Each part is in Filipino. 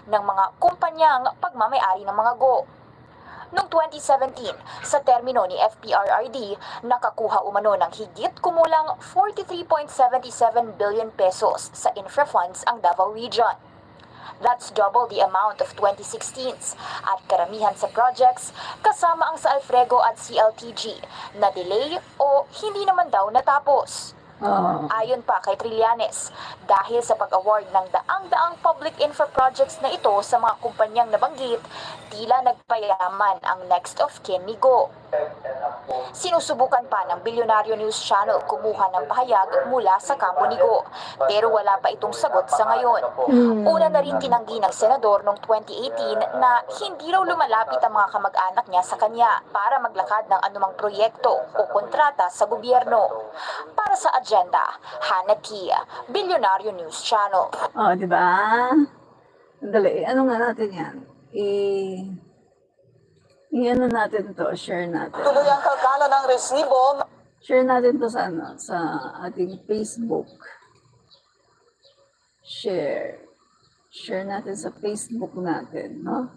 ng mga kumpanyang pagmamay-ari ng mga go. Noong 2017, sa termino ni FPRRD, nakakuha umano ng higit kumulang 43.77 billion pesos sa infra funds ang Davao Region. That's double the amount of 2016's at karamihan sa projects kasama ang sa Alfrego at CLTG na delay o hindi naman daw natapos. Ayon pa kay Trillanes, dahil sa pag-award ng daang-daang public infra projects na ito sa mga kumpanyang nabanggit, tila nagpayaman ang next of kin ni Go. Sinusubukan pa ng Bilyonaryo News Channel kumuha ng pahayag mula sa kampo ni Go, pero wala pa itong sagot sa ngayon. Una na rin tinanggi ng senador noong 2018 na hindi raw lumalapit ang mga kamag-anak niya sa kanya para maglakad ng anumang proyekto o kontrata sa gobyerno. Para sa agenda, Hannah Tia, Bilyonaryo News Channel. Di ba? Dali, ano nga natin yan? I-ano natin to, share natin. Tuloy ang kalkala ng resibo. Share natin to sa, sa ating Facebook. Share. Share natin sa Facebook natin, no?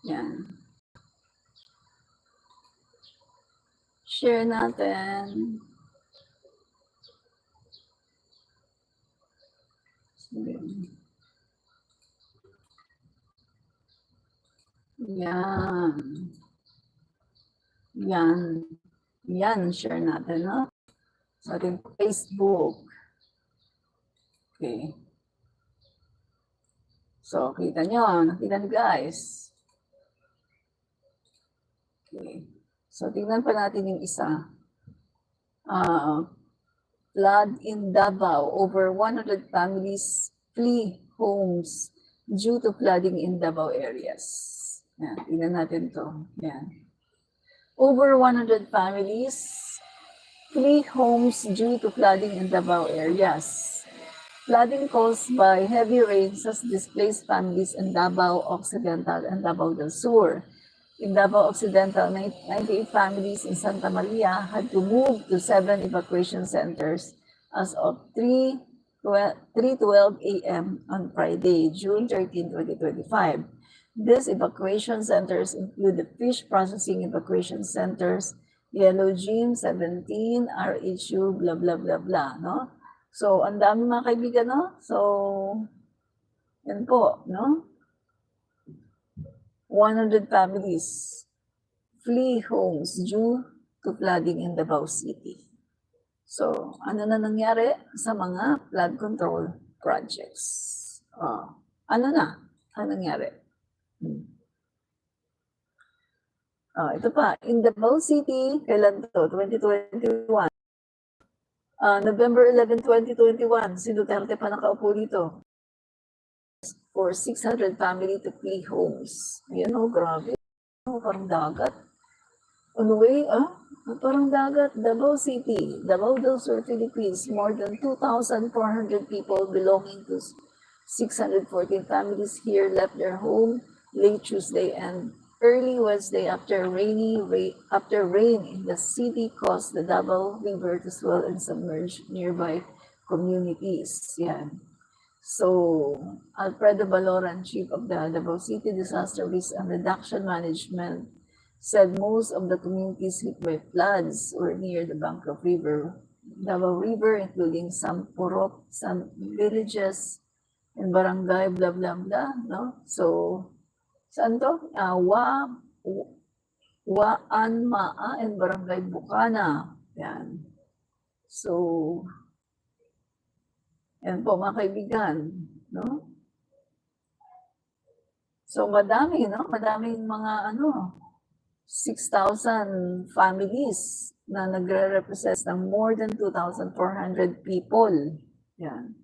Yan. Share natin. Sige. Yan. Yan. Yan, share natin, no? Sa ating Facebook. Okay. So, kita nyo. Nakita nyo, guys. Okay. So, tingnan pa natin yung isa. Flood in Davao. Over 100 families flee homes due to flooding in Davao areas. Yan, tingnan natin to. Yan. Over 100 families flee homes due to flooding in Davao areas. Flooding caused by heavy rains has displaced families in Davao Occidental and Davao del Sur. In Davao Occidental, 98 families in Santa Maria had to move to 7 evacuation centers as of 3:12 a.m. on Friday, June 13, 2025. These evacuation centers include the Fish Processing Evacuation Centers, Yellow Gym, 17, RHU, blah, blah, blah, blah, no? So, ang dami mga kaibigan, no? So, yan po, no? 100 families flee homes due to flooding in Davao City. So, ano na nangyari sa mga flood control projects? Ano na? Ano nangyari? Ito pa, in Davao City, kailan to? 2021. November 11, 2021, si Duterte pa nakaupo dito. For 600 family to flee homes. Ayan o, grabe. Parang dagat. Anyway, parang dagat. Davao City, Davao del Sur, Philippines, more than 2,400 people belonging to 614 families here left their home late Tuesday and early Wednesday after rain in the city caused the Davao River to swell and submerge nearby communities. Yan. So, Alfredo Baloran, Chief of the Davao City Disaster Risk and Reduction Management, said most of the communities hit by floods were near the bank of Davao River, including some Purok, some villages, and barangay, blah, blah, blah, no? So, saan to? Waan-Maa and barangay Bukana. Yan. So, yan po mga kaibigan, no? So, madami, no? Madaming mga, 6,000 families na nagre-represent ng more than 2,400 people. Yan.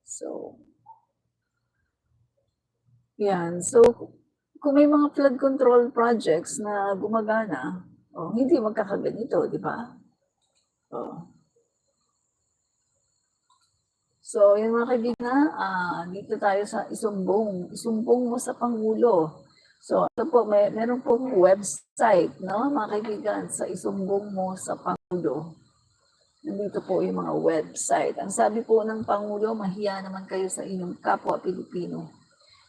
So, yan. So, kung may mga flood control projects na gumagana, hindi magkakaganito, di ba? So, yung mga kaibigan, dito tayo sa isumbong. Isumbong mo sa Pangulo. So, ito po, meron pong website, no, mga kaibigan, sa isumbong mo sa Pangulo. Nandito po yung mga website. Ang sabi po ng Pangulo, mahiya naman kayo sa inyong kapwa Pilipino.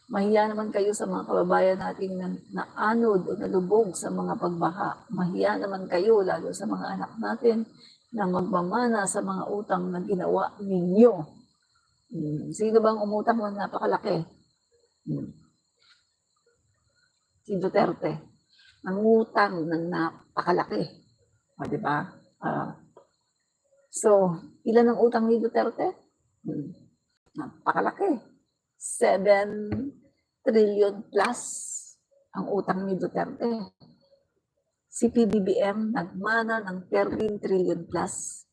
Mahiya naman kayo sa mga kababayan natin na naanod o nalubog sa mga pagbaha. Mahiya naman kayo, lalo sa mga anak natin, na magmamana sa mga utang na ginawa ninyo. Sino bang umutang ng napakalaki? Si Duterte. Ang utang ng napakalaki. O, di ba? So, ilan ang utang ni Duterte? Napakalaki. 7 trillion plus ang utang ni Duterte. Si PBBM nagmana ng 13 trillion plus.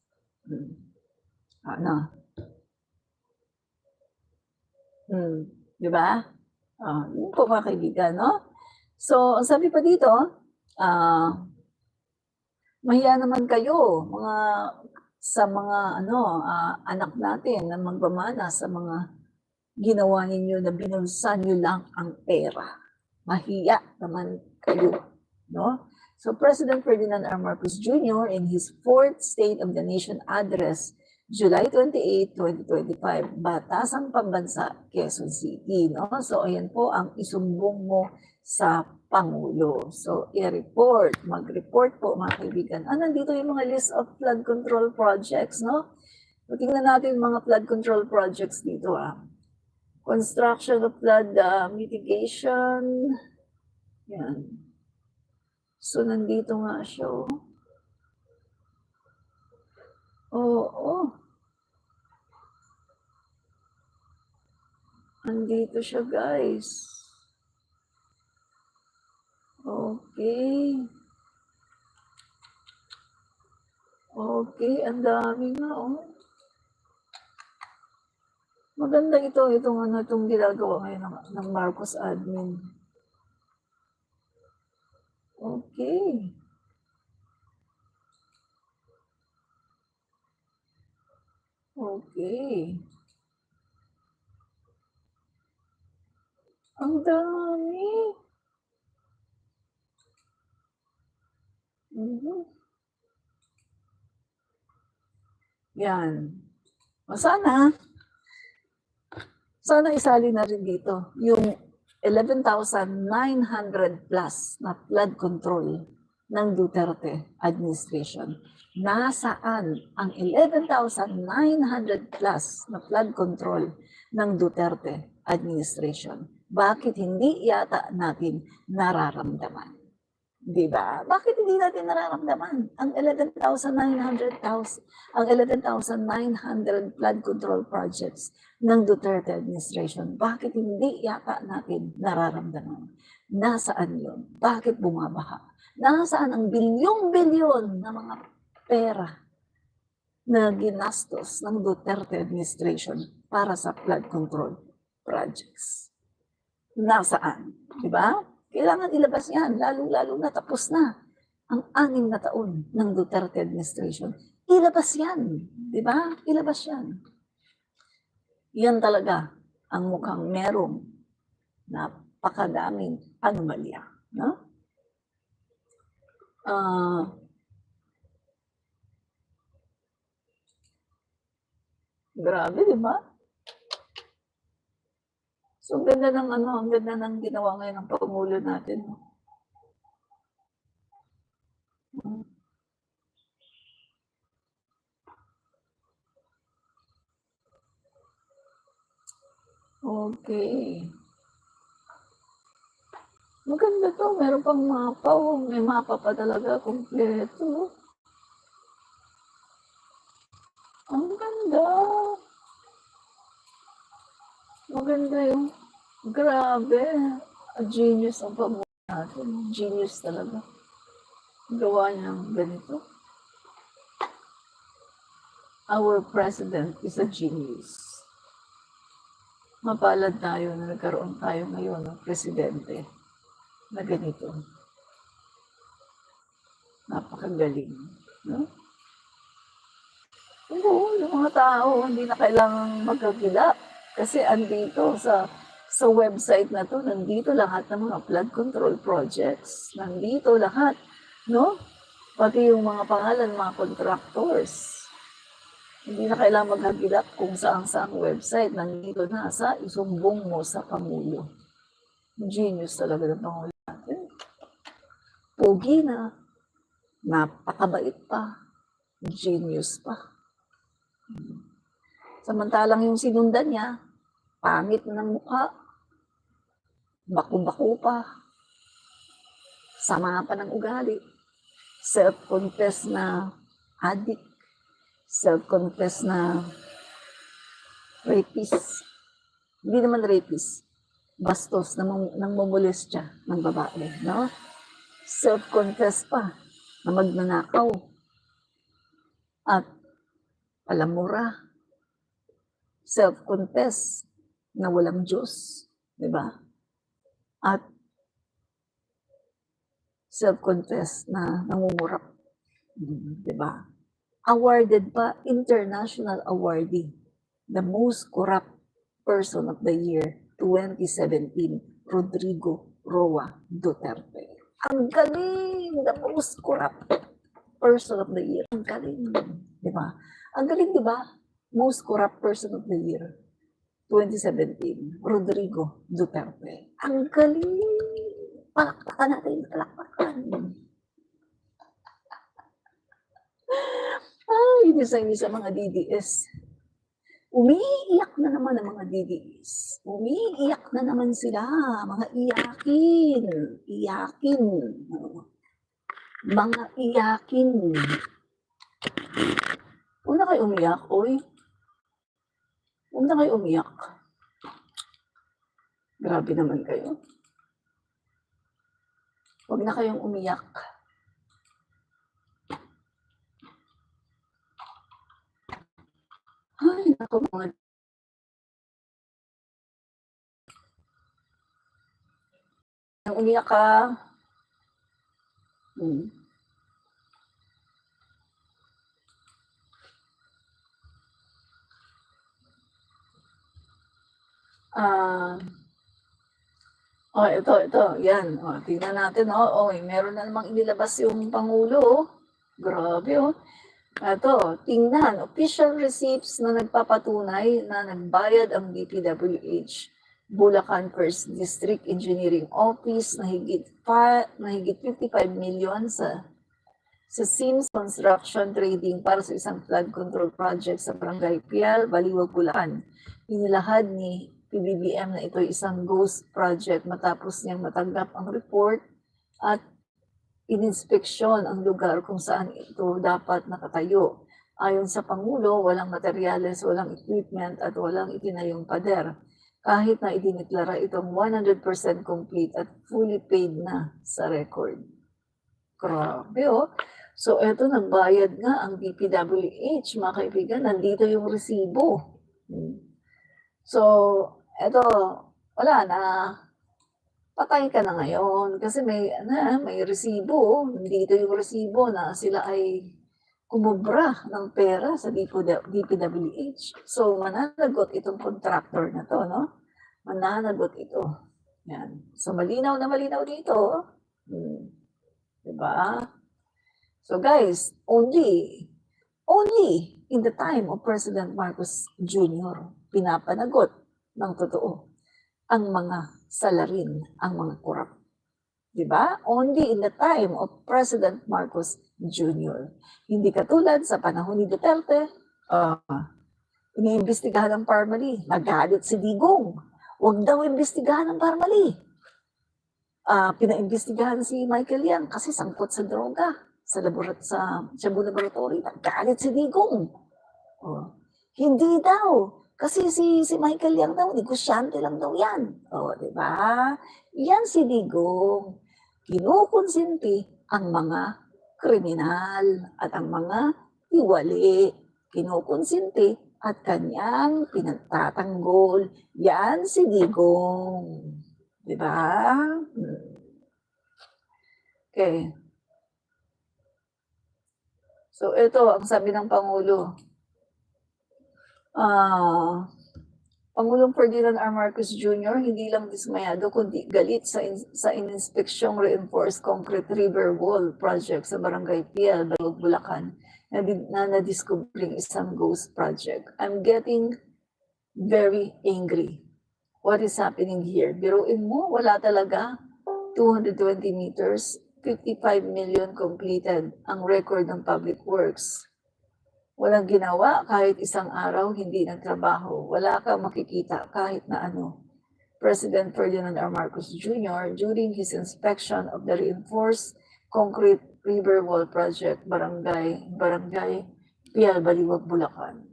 Ano? Di ba? Yun po mga kaibigan, no? So, ang sabi pa dito, mahiya naman kayo sa mga anak natin na magmamana sa mga ginawa ninyo na binulsan nyo lang ang pera. Mahiya naman kayo. No? So President Ferdinand R. Marcos Jr. in his 4th State of the Nation Address, July 28, 2025, Batasang Pambansa, Quezon City. No? So ayan po ang isumbong mo sa Pangulo. So i-report, mag-report po mga kaibigan. Nandito yung mga list of flood control projects. No? So, tingnan natin yung mga flood control projects dito. Construction of flood mitigation. Yan. So, nandito nga siya. Oo. Nandito siya, guys. Okay. Okay, ang dami nga, Maganda itong ginagawa ngayon ng Marcos admin. Okay. Okay. Ang dami. Yan. Sana isali na rin dito yung 11,900 plus na flood control ng Duterte administration. Nasaan ang 11,900 plus na flood control ng Duterte administration? Bakit hindi yata natin nararamdaman? Diba? Bakit hindi natin nararamdaman ang 11,900 flood control projects ng Duterte administration? Bakit hindi yata natin nararamdaman? Nasaan yun? Bakit bumabaha? Nasaan ang bilyong-bilyon na mga pera na ginastos ng Duterte administration para sa flood control projects? Nasaan? Diba? Kailangan ilabas yan, lalo-lalo na tapos na ang 6 na taon ng Duterte administration. Ilabas yan, di ba? Ilabas yan. Yan talaga ang mukhang merong napakadaming anomalya. No? Grabe, di ba? So, ang ganda ng ginawa ngayon ng Pangulo natin. Okay. Maganda to. Meron pang mapa. May mapa pa talaga. Kompleto. Ang ganda. Maganda yung, grabe, genius ang Pangulo natin. Genius talaga. Gawa niya ganito. Our president is a genius. Mapalad tayo na nagkaroon tayo ngayon ng presidente na ganito. Napakagaling. No? Oo, yung mga tao, hindi na kailangang magkagila. Kasi andito sa website na to, nandito lahat ng mga flood control projects. Nandito lahat, no? Pati yung mga pangalan, mga contractors. Hindi na kailangan maghagilap kung saang-saang website. Nandito na sa isumbong mo sa Pangulo. Genius talaga ng Pangulo natin. Pogi na. Napakabait pa. Genius pa. Samantalang yung sinundan niya, pangit na ng mukha. Baku-baku pa. Sama pa ng ugali. Self-confess na addict. Self-confess na rapist. Hindi naman rapist. Bastos na nang mamolestya ng babae. No? Self-confess pa na magnanakaw. At palamura. Self-confess na walang Diyos. Diba? At self-confess na nangungurap. Diba? Awarded pa, international awardee, the most corrupt person of the year 2017, Rodrigo Roa Duterte. Ang galing! The most corrupt person of the year. Ang galing. Diba? Ang galing, diba? Most corrupt person of the year 2017, Rodrigo Duterte. Ang galing! Palakpakan natin, palakpakan. Ay, isa mga DDS. Umiiyak na naman ang mga DDS. Umiiyak na naman sila. Mga iyakin. Iyakin. Mga iyakin. Huwag na kayo umiyak, oy. Huwag na kayo umiyak. Grabe naman kayo. Huwag na kayong umiyak. Ay, naku mga... Nang umiyak ka. Ito, yan. Tingnan natin, meron na namang inilabas yung Pangulo. Grabe, Ito, tingnan, official receipts na nagpapatunay na nagbayad ang DPWH Bulacan First District Engineering Office na higit 55 million sa Sims Construction Trading para sa isang flood control project sa Barangay Pial, Baliwag, Bulacan. Inilahad ni PBBM na ito isang ghost project matapos niyang matanggap ang report at ininspeksyon ang lugar kung saan ito dapat nakatayo. Ayon sa Pangulo, walang materyales, walang equipment at walang itinayong pader. Kahit na idineklara itong 100% complete at fully paid na sa record. Grabe, So, eto, nagbayad nga ang DPWH, mga kaibigan. Nandito yung resibo. So, eto, wala na. Patay ka na ngayon. Kasi may resibo. Nandito yung resibo na sila ay kumubra ng pera sa DPWH. So, mananagot itong contractor na to, no? Mananagot ito. Yan. So, malinaw na malinaw dito. Diba? So guys, only in the time of President Marcos Jr., pinapanagot ng totoo ang mga salarin, ang mga korap. Diba? Only in the time of President Marcos Jr. Hindi katulad sa panahon ni Duterte, iniimbestigahan ng Parmali, nagalit si Digong. Huwag daw imbestigahan ng Parmali. Pinaimbestigahan si Michael Yang kasi sangkot sa droga. Sa Cebu Laboratory, naggalit si Digong. Hindi daw. Kasi si Michael Yang daw, negosyante lang daw yan. Diba? Yan si Digong. Kinukonsinti ang mga kriminal at ang mga tiwali. Kinukonsinti at kanyang pinagtatanggol. Yan si Digong. Diba? Okay. So, ito ang sabi ng Pangulo. Pangulong Ferdinand R. Marcos Jr. hindi lang dismayado kundi galit sa ininspeksyong reinforced concrete river wall project sa Barangay Pial, Baliwag, Bulacan. na na-discover isang ghost project. I'm getting very angry. What is happening here? Biruin mo, wala talaga. 220 meters, 55 million completed ang record ng Public Works. Walang ginawa kahit isang araw, hindi nagtrabaho. Wala kang makikita kahit na ano. President Ferdinand R. Marcos Jr. during his inspection of the reinforced concrete river wall project, Barangay Pial Baliwag, Bulacan.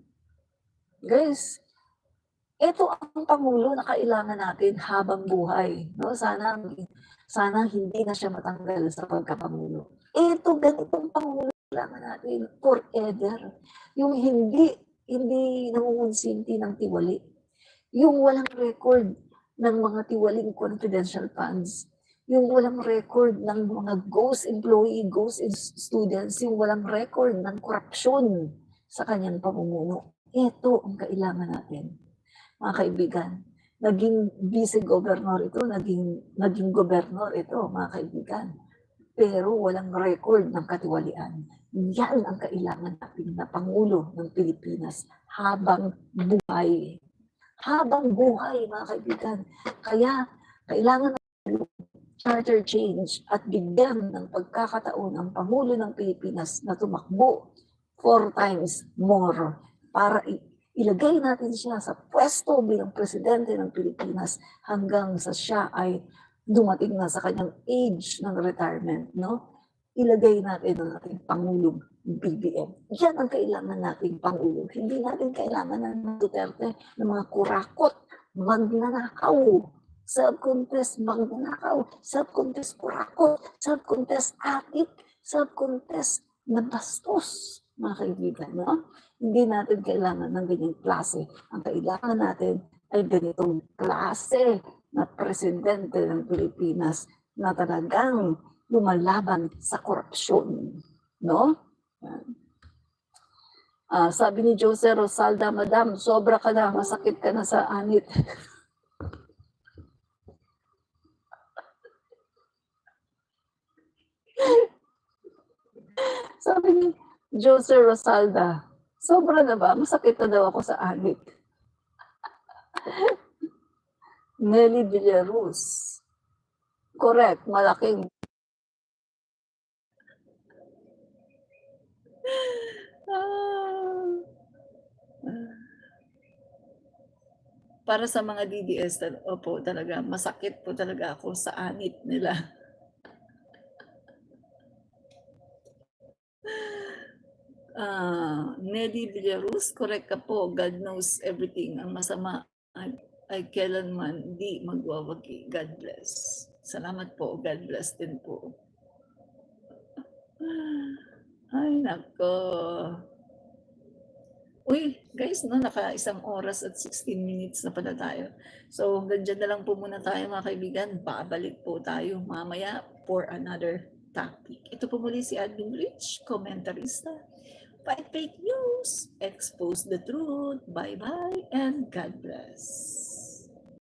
Guys, ito ang Pangulo na kailangan natin habang buhay. No? Sana hindi na siya matanggal sa pagkapangulo. Ito, ganitong Pangulo kailangan natin forever. Yung hindi nangungunsinti ng tiwali. Yung walang record ng mga tiwaling confidential funds. Yung walang record ng mga ghost employee, ghost students. Yung walang record ng korupsyon sa kanyang pamumuno. Ito ang kailangan natin. Mga kaibigan, naging vice-governor ito, naging gobernador ito, mga kaibigan. Pero walang record ng katiwalian. Yan ang kailangan natin na Pangulo ng Pilipinas habang buhay. Habang buhay, mga kaibigan. Kaya kailangan natin charter change at bigyan ng pagkakataon ang Pangulo ng Pilipinas na tumakbo 4 times more para ilagay natin siya sa pwesto bilang presidente ng Pilipinas hanggang sa siya ay dumating na sa kanyang age ng retirement, no? Ilagay natin ang ating Pangulong BBM. Yan ang kailangan nating Pangulo. Hindi natin kailangan ng Duterte ng mga kurakot, magnanakaw, self-contest magnanakaw, self-contest kurakot, self-contest atik, self-contest na bastos, mga kaibigan, no? Hindi natin kailangan ng ganyang klase. Ang kailangan natin ay ganitong klase na presidente ng Pilipinas na talagang lumalaban sa korupsyon. No? Sabi ni Jose Rosalda, Madam, sobra ka na, masakit ka na sa anit. Sabi ni Jose Rosalda, sobra na ba? Masakit na daw ako sa anit. Nelly Villaruz. Correct, malaking. Para sa mga DDS, opo, talaga, masakit po talaga ako sa anit nila. Nelly Villaruz, correct ka po, God knows everything. Ang masama ay kailanman di magwawagi. God bless. Salamat po, God bless din po. Ay, nako. Uy, guys, no, naka 1 oras at 16 minutes na pala tayo. So, ganyan na lang po muna tayo, mga kaibigan. Babalik po tayo mamaya for another topic. Ito po muli si Admin Rich, komentarista. Fight fake news, expose the truth. Bye-bye and God bless.